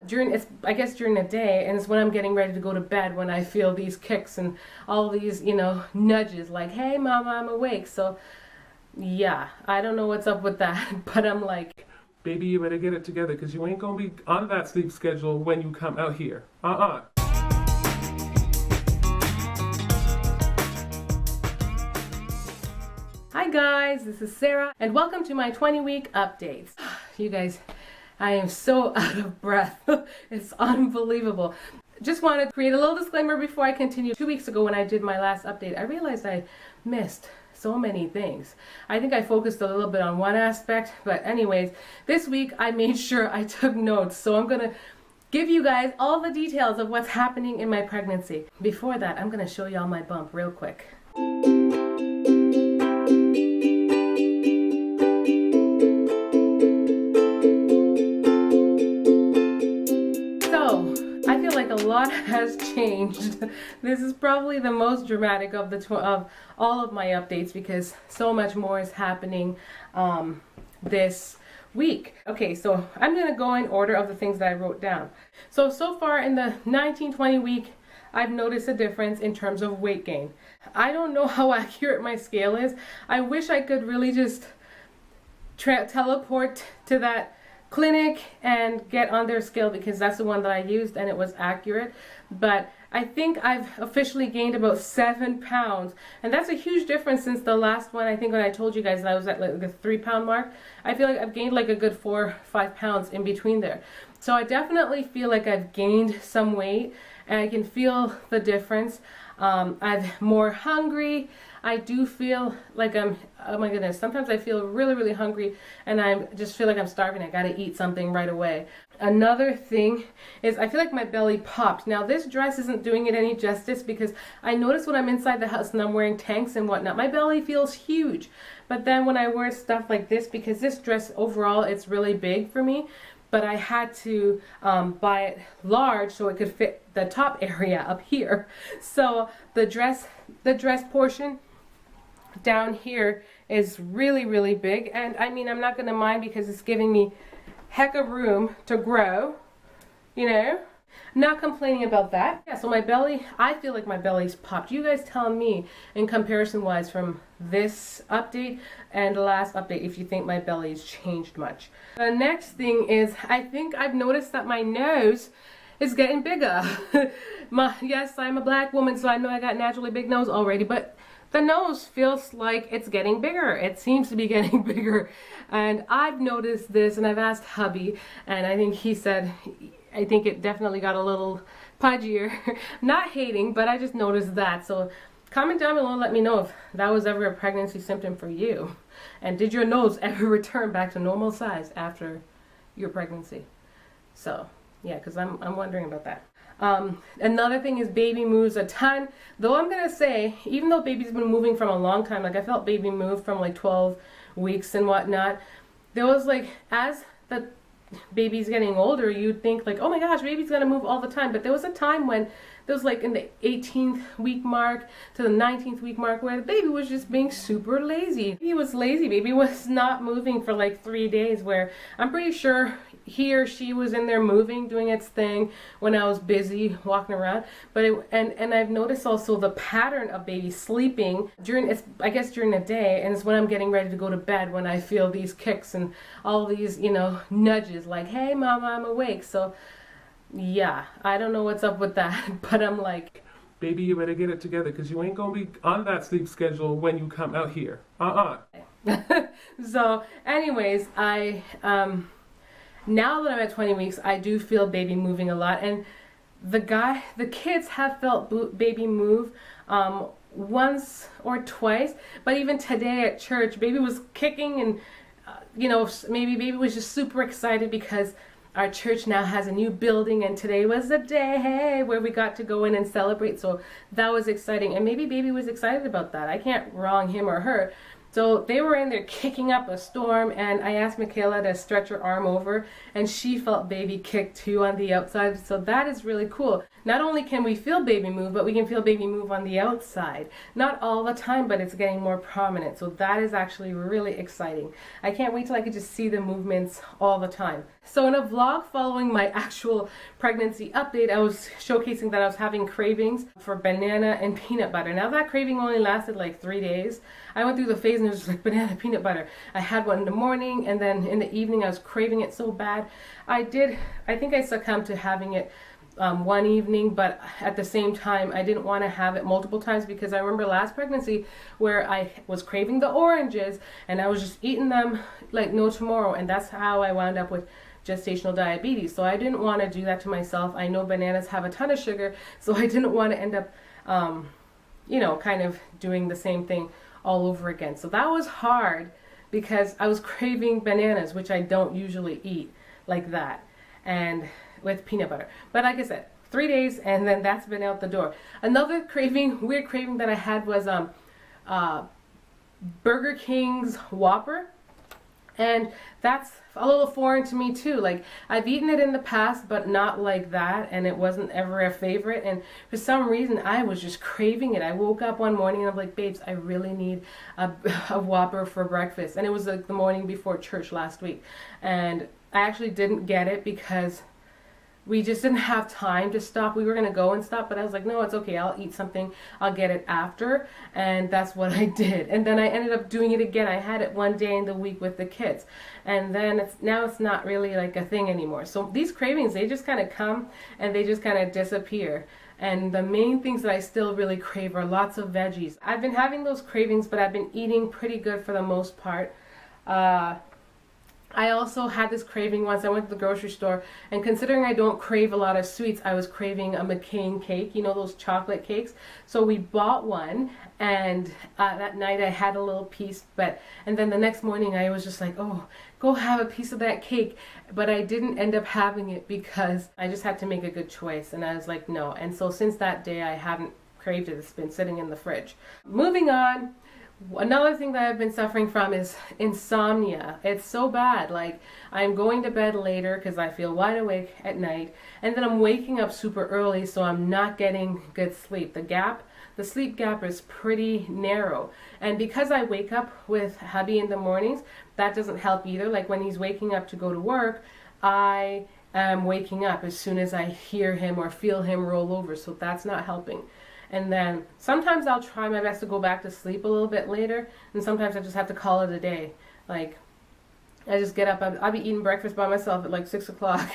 I guess during the day, and it's when I'm getting ready to go to bed when I feel these kicks and all these, nudges like, hey mama, I'm awake. So yeah, I don't know what's up with that, but I'm like, baby, you better get it together because you ain't gonna be on that sleep schedule when you come out here. Hi guys, this is Sarah, and welcome to my 20-week updates. You guys, I am so out of breath. It's unbelievable. Just want to create a little disclaimer before I continue. 2 weeks ago when I did my last update, I realized I missed so many things. I think I focused a little bit on one aspect, but anyways, this week I made sure I took notes. So I'm going to give you guys all the details of what's happening in my pregnancy. Before that, I'm going to show y'all my bump real quick. A lot has changed. This is probably the most dramatic of of all of my updates because so much more is happening this week. Okay, so I'm going to go in order of the things that I wrote down. So far in the 19-20 week, I've noticed a difference in terms of weight gain. I don't know how accurate my scale is. I wish I could really just teleport to that clinic and get on their scale because that's the one that I used and it was accurate, but I think I've officially gained about 7 pounds, and that's a huge difference since the last one. I think when I told you guys that I was at like the 3-pound mark, I feel like I've gained like a good 4 or 5 pounds in between there. So I definitely feel like I've gained some weight and I can feel the difference. I'm more hungry. I do feel like oh my goodness, sometimes I feel really hungry and I just feel like I'm starving. I gotta eat something right away. Another thing is I feel like my belly popped. Now this dress isn't doing it any justice because I notice when I'm inside the house and I'm wearing tanks and whatnot, my belly feels huge. But then when I wear stuff like this, because this dress overall, it's really big for me, but I had to buy it large so it could fit the top area up here. So the dress portion down here is really big, and I mean I'm not gonna mind because it's giving me heck of room to grow, not complaining about that. Yeah, so my belly, I feel like my belly's popped. You guys tell me in comparison wise from this update and the last update if you think my belly's changed much. The next thing is I think I've noticed that my nose is getting bigger. Yes, I'm a black woman, so I know I got naturally big nose already, but the nose feels like it's getting bigger. It seems to be getting bigger. And I've noticed this, and I've asked hubby, and I think he said, I think it definitely got a little pudgier. Not hating, but I just noticed that. So comment down below and let me know if that was ever a pregnancy symptom for you. And did your nose ever return back to normal size after your pregnancy? So yeah, because I'm wondering about that. Another thing is baby moves a ton. Though I'm gonna say, even though baby's been moving from a long time, like I felt baby move from like 12 weeks and whatnot, there was like, as the baby's getting older, you'd think like, oh my gosh, baby's gonna move all the time. But there was a time when there was like in the 18th week mark to the 19th week mark where the baby was just being super lazy. He was lazy. Baby was not moving for like 3 days, where I'm pretty sure he or she was in there moving, doing its thing when I was busy walking around. But and I've noticed also the pattern of baby sleeping during the day, and it's when I'm getting ready to go to bed when I feel these kicks and all these nudges like, hey mama, I'm awake. So yeah, I don't know what's up with that, but I'm like, baby, you better get it together because you ain't gonna be on that sleep schedule when you come out here. So anyways, I now that I'm at 20 weeks, I do feel baby moving a lot, and the kids have felt baby move once or twice, but even today at church, baby was kicking, and maybe baby was just super excited because our church now has a new building, and today was the day where we got to go in and celebrate. So that was exciting, and maybe baby was excited about that. I can't wrong him or her, So they were in there kicking up a storm, and I asked Michaela to stretch her arm over, and she felt baby kick too on the outside. So that is really cool. Not only can we feel baby move, but we can feel baby move on the outside. Not all the time, but it's getting more prominent. So that is actually really exciting. I can't wait till I could just see the movements all the time. So in a vlog following my actual pregnancy update, I was showcasing that I was having cravings for banana and peanut butter. Now that craving only lasted like 3 days. I went through the phase and it was just like banana peanut butter. I had one in the morning, and then in the evening I was craving it so bad. I think I succumbed to having it one evening, but at the same time I didn't want to have it multiple times, because I remember last pregnancy where I was craving the oranges and I was just eating them like no tomorrow, and that's how I wound up with gestational diabetes. So I didn't want to do that to myself. I know bananas have a ton of sugar, so I didn't want to end up kind of doing the same thing all over again. So that was hard, because I was craving bananas, which I don't usually eat like that, and with peanut butter. But like I said, 3 days, and then that's been out the door. Another weird craving that I had was Burger King's Whopper. And that's a little foreign to me too. Like, I've eaten it in the past, but not like that, and it wasn't ever a favorite. And for some reason, I was just craving it. I woke up one morning and I'm like, babes, I really need a Whopper for breakfast. And it was like the morning before church last week. And I actually didn't get it because we just didn't have time to stop. We were going to go and stop, but I was like, no, it's okay. I'll eat something. I'll get it after. And that's what I did. And then I ended up doing it again. I had it one day in the week with the kids. And then now it's not really like a thing anymore. So these cravings, they just kind of come and they just kind of disappear. And the main things that I still really crave are lots of veggies. I've been having those cravings, but I've been eating pretty good for the most part. I also had this craving once. I went to the grocery store, and considering I don't crave a lot of sweets, I was craving a McCain cake, you know, those chocolate cakes. So we bought one, and that night I had a little piece, and then the next morning I was just like, oh, go have a piece of that cake. But I didn't end up having it because I just had to make a good choice, and I was like, no. And so since that day I haven't craved it. It's been sitting in the fridge. Moving on. Another thing that I've been suffering from is insomnia. It's so bad. Like, I'm going to bed later because I feel wide awake at night, and then I'm waking up super early, so I'm not getting good sleep. The sleep gap is pretty narrow. And because I wake up with hubby in the mornings, that doesn't help either. Like, when he's waking up to go to work, I am waking up as soon as I hear him or feel him roll over, so that's not helping. And then sometimes I'll try my best to go back to sleep a little bit later, and sometimes I just have to call it a day. Like, I just get up, I'll be eating breakfast by myself at like 6 o'clock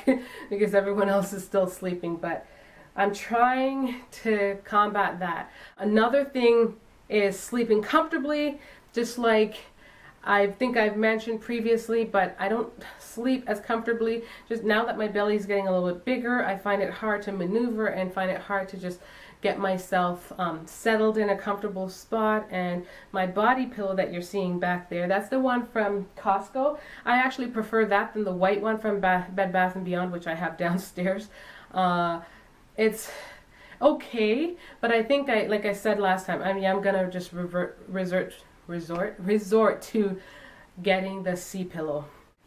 because everyone else is still sleeping, but I'm trying to combat that. Another thing is sleeping comfortably, just like I think I've mentioned previously, but I don't sleep as comfortably. Just now that my belly is getting a little bit bigger, I find it hard to maneuver and find it hard to just get myself settled in a comfortable spot. And my body pillow that you're seeing back there, that's the one from Costco. I actually prefer that than the white one from Bed Bath & Beyond, which I have downstairs. It's okay, but I think like I said last time, I'm gonna just resort to getting the C pillow.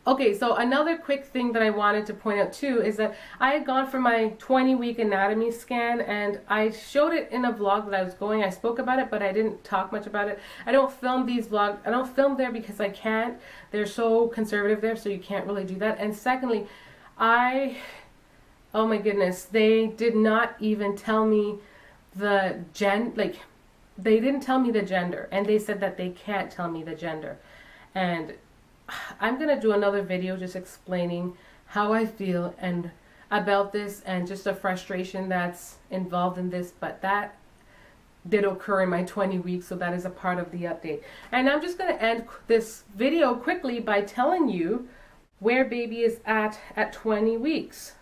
Okay, so another quick thing that I wanted to point out too is that I had gone for my 20-week anatomy scan, and I showed it in a vlog that I was going. I spoke about it, but I didn't talk much about it. I don't film these vlogs. I don't film there because I can't. They're so conservative there, so you can't really do that. And secondly, oh my goodness, they did not even tell me the they didn't tell me the gender, and they said that they can't tell me the gender. And I'm going to do another video just explaining how I feel and about this, and just the frustration that's involved in this, but that did occur in my 20 weeks, so that is a part of the update. And I'm just going to end this video quickly by telling you where baby is at 20 weeks.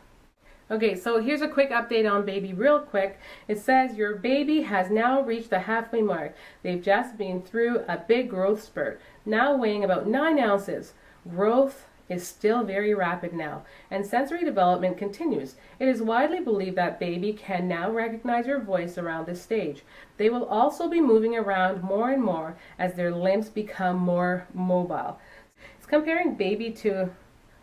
Okay, so here's a quick update on baby real quick. It says your baby has now reached the halfway mark. They've just been through a big growth spurt, now weighing about 9 ounces. Growth is still very rapid now, and sensory development continues. It is widely believed that baby can now recognize your voice around this stage. They will also be moving around more and more as their limbs become more mobile. It's comparing baby to,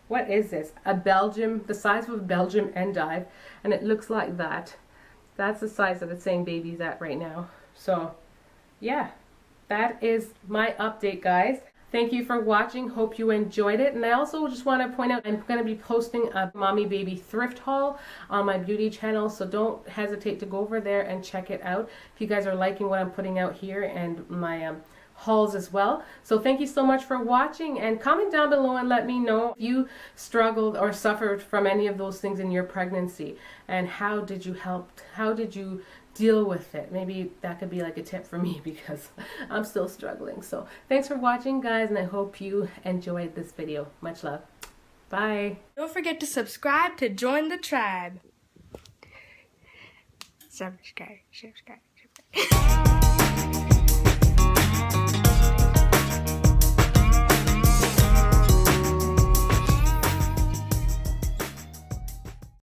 what is this? A Belgium, the size of a Belgium endive, and it looks like that. That's the size that it's saying baby's at right now. So, yeah, that is my update, guys. Thank you for watching. Hope you enjoyed it. And I also just want to point out I'm going to be posting a mommy baby thrift haul on my beauty channel, so don't hesitate to go over there and check it out if you guys are liking what I'm putting out here and my hauls as well. So thank you so much for watching, and comment down below and let me know if you struggled or suffered from any of those things in your pregnancy, and how did you deal with it. Maybe that could be like a tip for me, because I'm still struggling. So thanks for watching, guys, and I hope you enjoyed this video. Much love. Bye. Don't forget to subscribe to join the tribe. Subscribe.